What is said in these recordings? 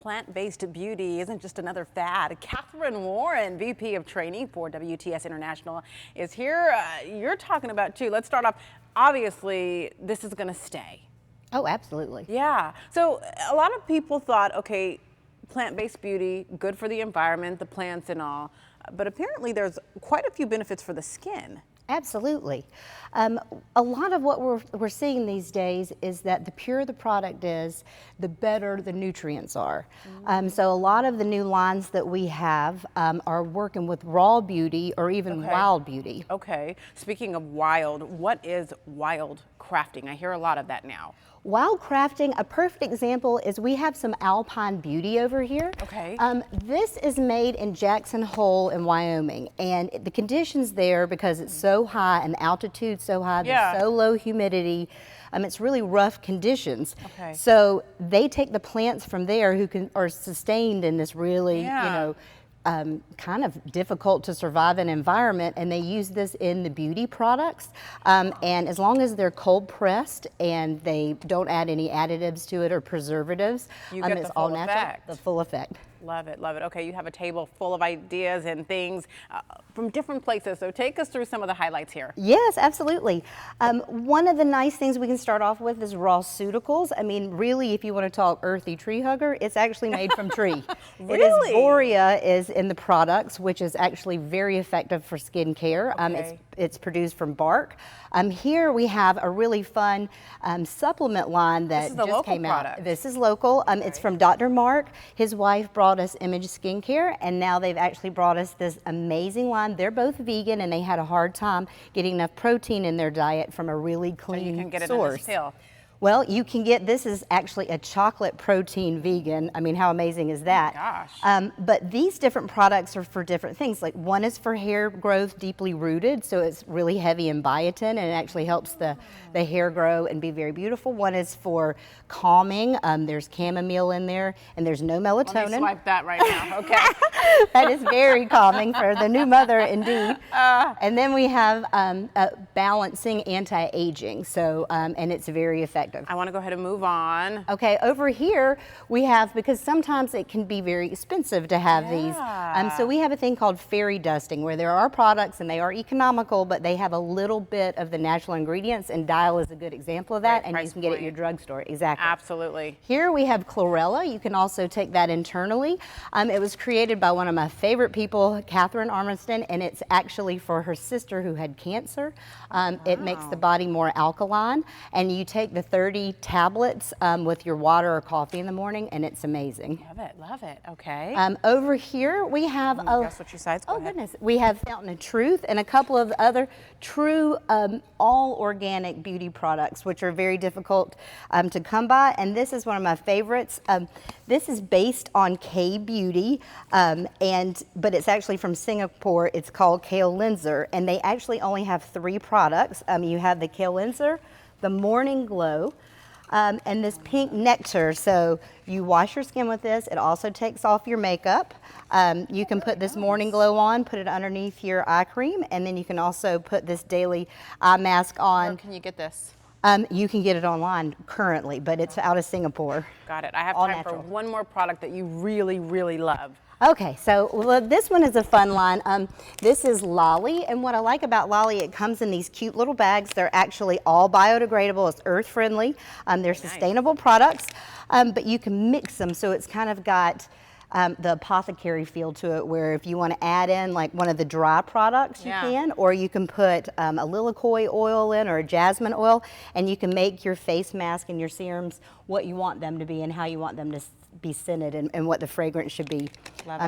plant-based beauty isn't just another fad. Catherine Warren, VP of Training for WTS International, is here. You're talking about too. Let's start off. Obviously, this is going to stay. Oh, absolutely. Yeah. So a lot of people thought, okay, plant-based beauty, good for the environment, the plants and all, but apparently there's quite a few benefits for the skin. Absolutely. A lot of what we're seeing these days is that the purer the product is, the better the nutrients are. So a lot of the new lines that we have are working with raw beauty or even wild beauty. Okay. Speaking of wild, what is wild crafting? I hear a lot of that now. Wild crafting, a perfect example is we have some Alpine Beauty over here. Okay. This is made in Jackson Hole in Wyoming, and the conditions there, because it's so high and altitude so high, there's so low humidity, it's really rough conditions. Okay. So they take the plants from there who are sustained in this really, kind of difficult to survive in environment, and they use this in the beauty products. And as long as they're cold pressed and they don't add any additives to it or preservatives, it's all natural. The full effect. Love it, love it. Okay, you have a table full of ideas and things from different places. So take us through some of the highlights here. Yes, absolutely. One of the nice things we can start off with is Rawceuticals. I mean, really, if you want to talk earthy tree hugger, it's actually made from tree. Really? Borea is in the products, which is actually very effective for skin care. It's produced from bark. Here we have a really fun supplement line that just came out. This is local. It's from Dr. Mark. His wife brought us Image Skincare, and now they've actually brought us this amazing line. They're both vegan, and they had a hard time getting enough protein in their diet from a really clean source. So you can get it in this pill. Well, you can get, this is actually a chocolate protein vegan. I mean, how amazing is that? Oh my gosh. But these different products are for different things. Like one is for hair growth deeply rooted, so it's really heavy in biotin and it actually helps the hair grow and be very beautiful. One is for calming. There's chamomile in there, and there's no melatonin. Let me swipe that right now, okay. That is very calming for the new mother, indeed. And then we have balancing anti-aging, so, and it's very effective. I want to go ahead and move on. Okay, over here we have, because sometimes it can be very expensive to have these. So we have a thing called fairy dusting, where there are products and they are economical, but they have a little bit of the natural ingredients, and Dial is a good example of that, and you can get it at your drugstore. Exactly. Absolutely. Here we have Chlorella. You can also take that internally. It was created by one of my favorite people, Catherine Armiston, and it's actually for her sister who had cancer. It makes the body more alkaline, and you take the 30 tablets with your water or coffee in the morning, and it's amazing. Love it, okay. Over here we have guess what your size? Go ahead. Goodness, we have Fountain of Truth and a couple of other true all organic beauty products, which are very difficult to come by, and this is one of my favorites. This is based on K-Beauty, but it's actually from Singapore. It's called K-Lenser, and they actually only have 3 products. You have the K-Lenser, the Morning Glow, and this pink nectar. So you wash your skin with this. It also takes off your makeup. You can put this Morning Glow on, put it underneath your eye cream, and then you can also put this daily eye mask on. Where can you get this? You can get it online currently, but it's out of Singapore. Got it. I have time for one more product that you really, really love. Okay, so this one is a fun line. This is Lolly, and what I like about Lolly, it comes in these cute little bags. They're actually all biodegradable. It's earth friendly. They're sustainable products, but you can mix them, so it's kind of got the apothecary feel to it, where if you want to add in like one of the dry products, you can, or you can put a lilikoi oil in or a jasmine oil, and you can make your face mask and your serums what you want them to be and how you want them to be scented, and what the fragrance should be.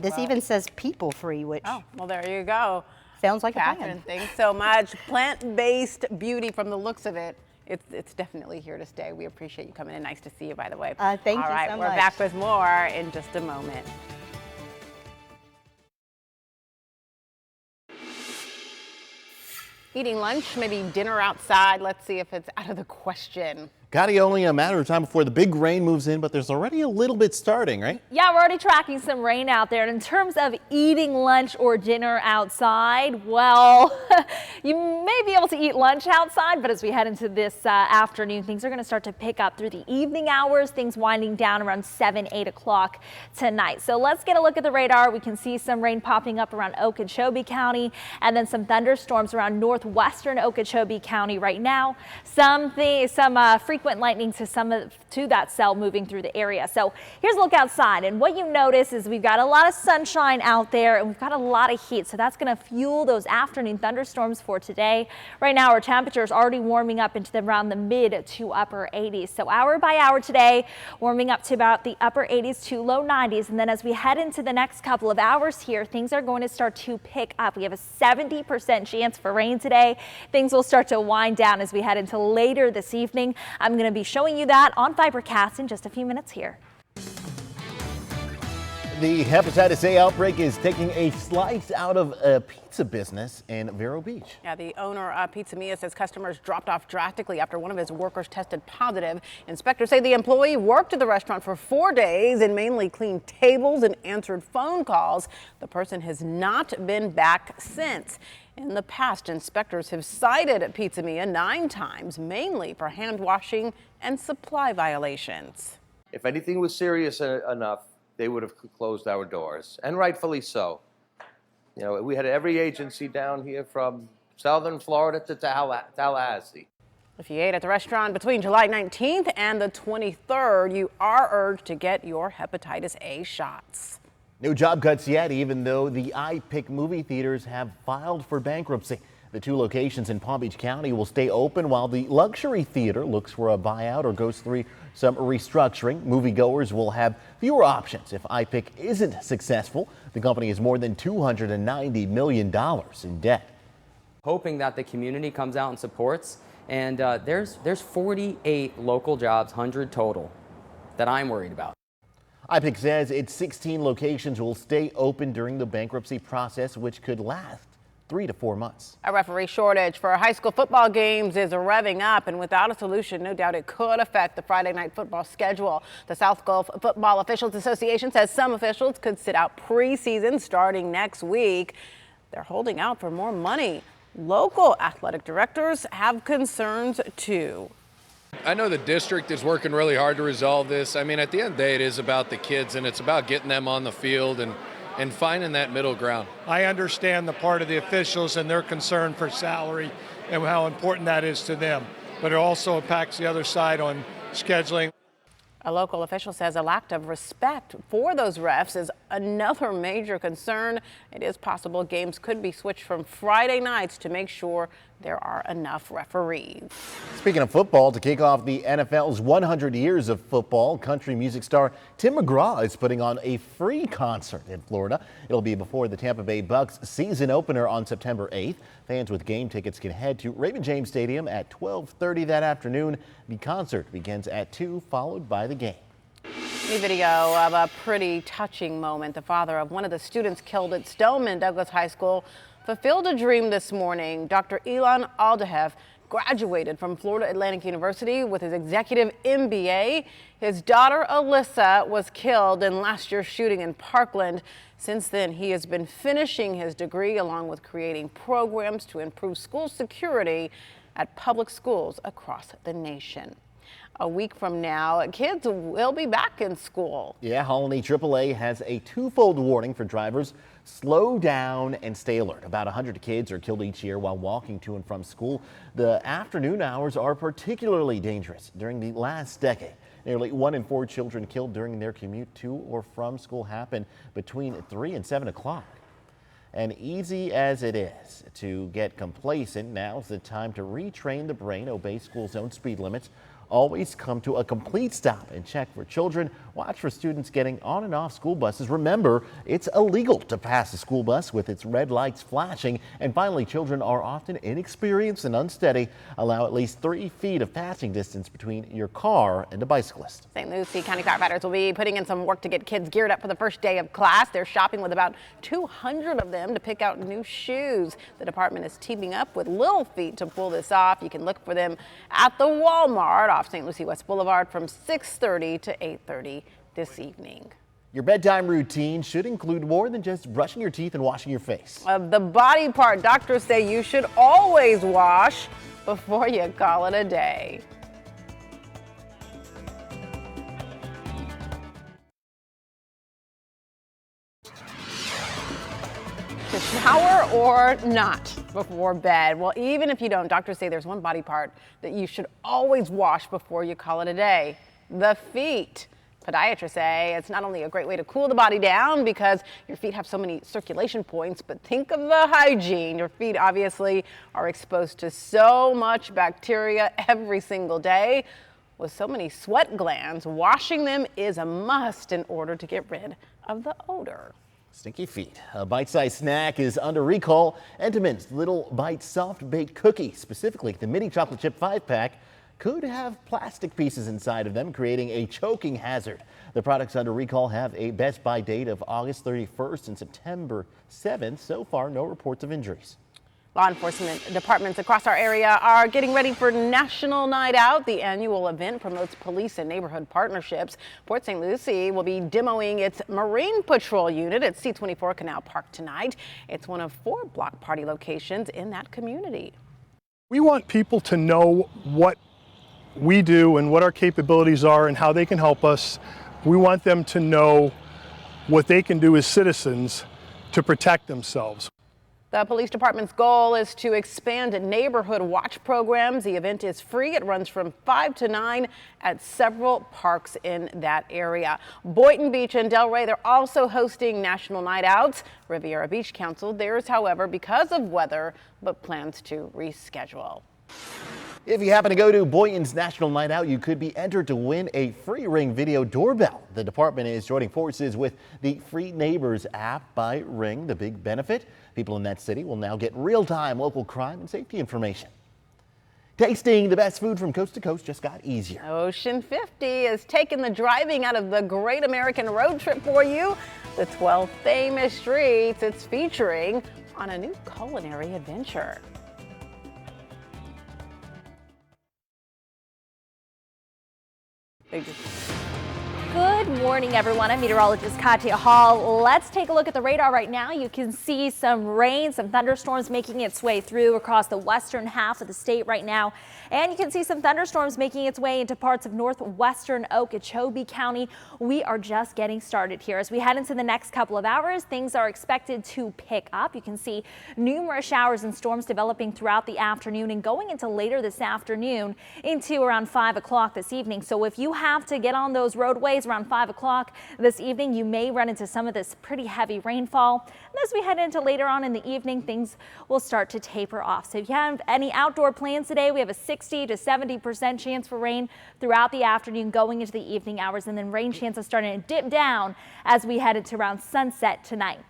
This even says people free, which well, there you go. Sounds like Catherine, thanks so much. Plant-based beauty, from the looks of it, it's definitely here to stay. We appreciate you coming in. Nice to see you, by the way. Thank you so much. All right, we're back with more in just a moment. Eating lunch, maybe dinner outside. Let's see if it's out of the question. Gotti, only a matter of time before the big rain moves in, but there's already a little bit starting, right? Yeah, we're already tracking some rain out there. And in terms of eating lunch or dinner outside, well, you may be able to eat lunch outside, but as we head into this afternoon, things are going to start to pick up through the evening hours, things winding down around 7, 8 o'clock tonight. So let's get a look at the radar. We can see some rain popping up around Okeechobee County and then some thunderstorms around northwestern Okeechobee County right now. Some frequent lightning to that cell moving through the area. So here's a look outside, and what you notice is we've got a lot of sunshine out there and we've got a lot of heat, so that's going to fuel those afternoon thunderstorms for today. Right now our temperature is already warming up into around the mid to upper 80s. So hour by hour today, warming up to about the upper 80s to low 90s, and then as we head into the next couple of hours here, things are going to start to pick up. We have a 70% chance for rain today. Things will start to wind down as we head into later this evening. I'm going to be showing you that on Fibercast in just a few minutes here. The hepatitis A outbreak is taking a slice out of a pizza business in Vero Beach. Yeah, the owner of Pizza Mia says customers dropped off drastically after one of his workers tested positive. Inspectors say the employee worked at the restaurant for 4 days and mainly cleaned tables and answered phone calls. The person has not been back since. In the past, inspectors have cited Pizza Mia 9 times, mainly for hand washing and supply violations. If anything was serious enough, they would have closed our doors, and rightfully so. You know, we had every agency down here from southern Florida to Tallahassee. If you ate at the restaurant between July 19th and the 23rd, you are urged to get your hepatitis A shots. No job cuts yet, even though the iPic movie theaters have filed for bankruptcy. The 2 locations in Palm Beach County will stay open while the luxury theater looks for a buyout or goes through some restructuring. Moviegoers will have fewer options if iPic isn't successful. The company is more than $290 million in debt. Hoping that the community comes out and supports, and there's 48 local jobs, 100 total, that I'm worried about. iPic says its 16 locations will stay open during the bankruptcy process, which could last 3 to 4 months. A referee shortage for high school football games is revving up, and without a solution, no doubt it could affect the Friday night football schedule. The South Gulf Football Officials Association says some officials could sit out preseason starting next week. They're holding out for more money. Local athletic directors have concerns too. I know the district is working really hard to resolve this. I mean, at the end of the day, it is about the kids, and it's about getting them on the field and finding that middle ground. I understand the part of the officials and their concern for salary and how important that is to them, but it also impacts the other side on scheduling. A local official says a lack of respect for those refs is another major concern. It is possible games could be switched from Friday nights to make sure there are enough referees. Speaking of football, to kick off the NFL's 100 years of football, country music star Tim McGraw is putting on a free concert in Florida. It'll be before the Tampa Bay Bucks season opener on September 8th. Fans with game tickets can head to Raymond James Stadium at 12:30 that afternoon. The concert begins at 2, followed by the game. New video of a pretty touching moment. The father of one of the students killed at Stoneman Douglas High School fulfilled a dream this morning. Dr. Elon Aldehev graduated from Florida Atlantic University with his executive MBA. His daughter Alyssa was killed in last year's shooting in Parkland. Since then, he has been finishing his degree along with creating programs to improve school security at public schools across the nation. A week from now, kids will be back in school. Yeah, Holiday AAA has a twofold warning for drivers. Slow down and stay alert. About 100 kids are killed each year while walking to and from school. The afternoon hours are particularly dangerous. During the last decade, nearly 1 in 4 children killed during their commute to or from school happened between 3 and 7 o'clock. And easy as it is to get complacent, now's the time to retrain the brain, obey school zone speed limits, always come to a complete stop and check for children Watch for students getting on and off school buses. Remember, it's illegal to pass a school bus with its red lights flashing. And finally, children are often inexperienced and unsteady. Allow at least 3 feet of passing distance between your car and a bicyclist. St. Lucie County firefighters will be putting in some work to get kids geared up for the first day of class. They're shopping with about 200 of them to pick out new shoes. The department is teaming up with Little Feet to pull this off. You can look for them at the Walmart off St. Lucie West Boulevard from 6:30 to 8:30 this evening. Your bedtime routine should include more than just brushing your teeth and washing your face. Of the body part, doctors say you should always wash before you call it a day. To shower or not before bed? Well, even if you don't, doctors say there's one body part that you should always wash before you call it a day: the feet. Podiatrists say it's not only a great way to cool the body down because your feet have so many circulation points, but think of the hygiene. Your feet obviously are exposed to so much bacteria every single day. With so many sweat glands, washing them is a must in order to get rid of the odor. Stinky feet. A bite-sized snack is under recall. Entenmann's Little Bite Soft Baked Cookie, specifically the mini chocolate chip 5-pack, could have plastic pieces inside of them, creating a choking hazard. The products under recall have a best buy date of August 31st and September 7th. So far, no reports of injuries. Law enforcement departments across our area are getting ready for National Night Out. The annual event promotes police and neighborhood partnerships. Port St. Lucie will be demoing its Marine Patrol unit at C-24 Canal Park tonight. It's one of 4 block party locations in that community. We want people to know what we do and what our capabilities are and how they can help us. We want them to know what they can do as citizens to protect themselves. The police department's goal is to expand neighborhood watch programs. The event is free. It runs from 5 to 9 at several parks in that area. Boynton Beach and Delray, they're also hosting National Night Outs. Riviera Beach canceled theirs, however, because of weather, but plans to reschedule. If you happen to go to Boynton's National Night Out, you could be entered to win a free Ring video doorbell. The department is joining forces with the Free Neighbors app by Ring. The big benefit: people in that city will now get real-time local crime and safety information. Tasting the best food from coast to coast just got easier. Ocean 50 is taking the driving out of the Great American Road Trip for you. The 12 famous streets it's featuring on a new culinary adventure. Good morning, everyone. I'm meteorologist Katya Hall. Let's take a look at the radar right now. You can see some rain, some thunderstorms making its way through across the western half of the state right now. And you can see some thunderstorms making its way into parts of northwestern Okeechobee County. We are just getting started here. As we head into the next couple of hours, things are expected to pick up. You can see numerous showers and storms developing throughout the afternoon and going into later this afternoon into around 5 o'clock this evening. So if you have to get on those roadways around 5 o'clock this evening, you may run into some of this pretty heavy rainfall. And as we head into later on in the evening, things will start to taper off. So if you have any outdoor plans today, we have a 60 to 70% chance for rain throughout the afternoon going into the evening hours, and then rain chances starting to dip down as we head into around sunset tonight.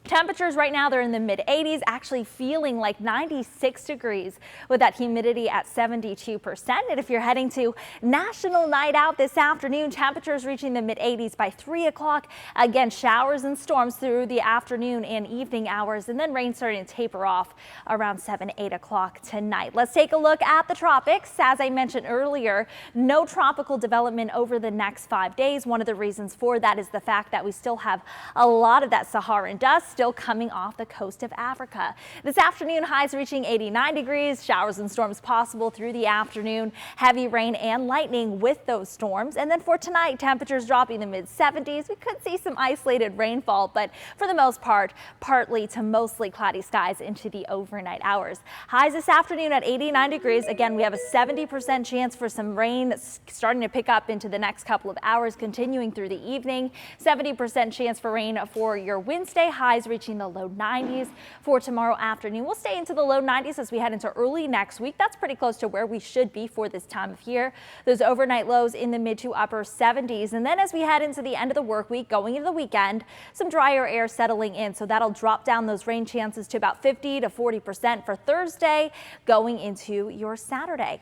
Temperatures right now, they're in the mid 80s, actually feeling like 96 degrees with that humidity at 72%. And if you're heading to National Night Out this afternoon, temperatures reaching the mid 80s by 3 o'clock. Again, showers and storms through the afternoon and evening hours, and then rain starting to taper off around 7, 8 o'clock tonight. Let's take a look at the tropics. As I mentioned earlier, no tropical development over the next 5 days. One of the reasons for that is the fact that we still have a lot of that Saharan dust still coming off the coast of Africa. This afternoon, highs reaching 89 degrees, showers and storms possible through the afternoon, heavy rain and lightning with those storms. And then for tonight, temperatures dropping the mid 70s. We could see some isolated rainfall, but for the most part, partly to mostly cloudy skies into the overnight hours. Highs this afternoon at 89 degrees. Again, we have a 70% chance for some rain that's starting to pick up into the next couple of hours, continuing through the evening. 70% chance for rain for your Wednesday. Highs highs reaching the low 90s for tomorrow afternoon. We'll stay into the low 90s as we head into early next week. That's pretty close to where we should be for this time of year. Those overnight lows in the mid to upper 70s. And then as we head into the end of the work week, going into the weekend, some drier air settling in. So that'll drop down those rain chances to about 50 to 40% for Thursday going into your Saturday.